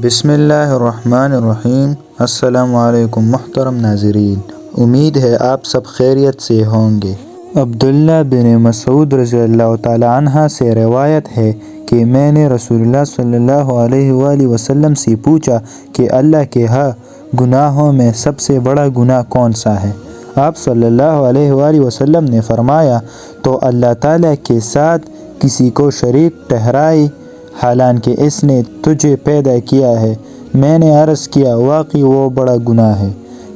بسم اللہ الرحمن الرحیم۔ السلام علیکم محترم ناظرین، امید ہے آپ سب خیریت سے ہوں گے۔ عبداللہ بن مسعود رضی اللہ تعالی عنہ سے روایت ہے کہ میں نے رسول اللہ صلی اللہ علیہ وآلہ وسلم سے پوچھا کہ اللہ کے ہاں گناہوں میں سب سے بڑا گناہ کون سا ہے؟ آپ صلی اللہ علیہ وآلہ وسلم نے فرمایا، تو اللہ تعالیٰ کے ساتھ کسی کو شریک ٹھہرائے حالانکہ اس نے تجھے پیدا کیا ہے۔ میں نے عرض کیا، واقعی وہ بڑا گناہ ہے۔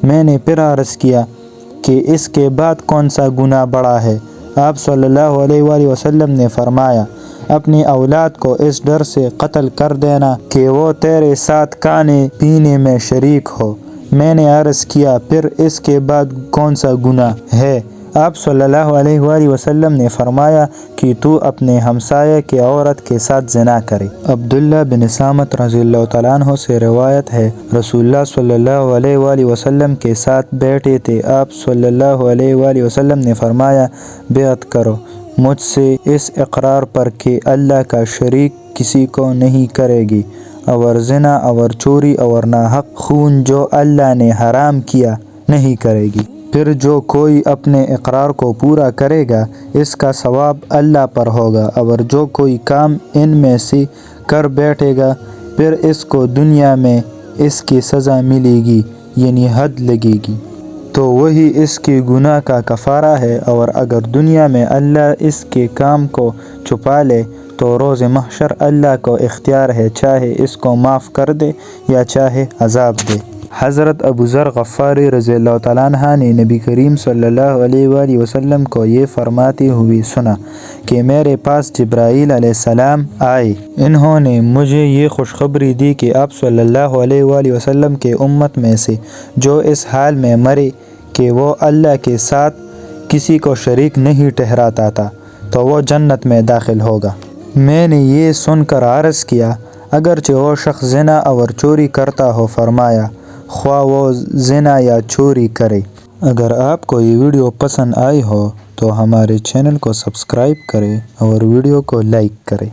میں نے پھر عرض کیا کہ اس کے بعد کون سا گناہ بڑا ہے؟ آپ صلی اللہ علیہ وآلہ وسلم نے فرمایا، اپنی اولاد کو اس ڈر سے قتل کر دینا کہ وہ تیرے ساتھ کھانے پینے میں شریک ہو۔ میں نے عرض کیا، پھر اس کے بعد کون سا گناہ ہے؟ آپ صلی اللہ علیہ وآلہ وسلم نے فرمایا کہ تو اپنے ہمسائے کی عورت کے ساتھ زنا کرے۔ عبداللہ بن سامت رضی اللہ تعالیٰ عنہ سے روایت ہے، رسول اللہ صلی اللہ علیہ وآلہ وسلم کے ساتھ بیٹھے تھے۔ آپ صلی اللہ علیہ وآلہ وسلم نے فرمایا، بیعت کرو مجھ سے اس اقرار پر کہ اللہ کا شریک کسی کو نہیں کرے گی، اور زنا اور چوری اور ناحق خون جو اللہ نے حرام کیا نہیں کرے گی۔ پھر جو کوئی اپنے اقرار کو پورا کرے گا اس کا ثواب اللہ پر ہوگا، اور جو کوئی کام ان میں سے کر بیٹھے گا پھر اس کو دنیا میں اس کی سزا ملے گی، یعنی حد لگے گی، تو وہی اس کے گناہ کا کفارہ ہے، اور اگر دنیا میں اللہ اس کے کام کو چھپا لے تو روز محشر اللہ کو اختیار ہے، چاہے اس کو معاف کر دے یا چاہے عذاب دے۔ حضرت ابو ذر غفاری رضی اللہ تعالیٰ عنہ نے نبی کریم صلی اللہ علیہ وآلہ وسلم کو یہ فرماتے ہوئے سنا کہ میرے پاس جبرائیل علیہ السلام آئے۔ انہوں نے مجھے یہ خوشخبری دی کہ آپ صلی اللہ علیہ وآلہ وسلم کے امت میں سے جو اس حال میں مرے کہ وہ اللہ کے ساتھ کسی کو شریک نہیں ٹھہراتا تھا تو وہ جنت میں داخل ہوگا۔ میں نے یہ سن کر عرض کیا، اگرچہ وہ شخص زنا اور چوری کرتا ہو؟ فرمایا، خواہ وہ زنا یا چوری کرے۔ اگر آپ کو یہ ویڈیو پسند آئی ہو تو ہمارے چینل کو سبسکرائب کریں اور ویڈیو کو لائک کریں۔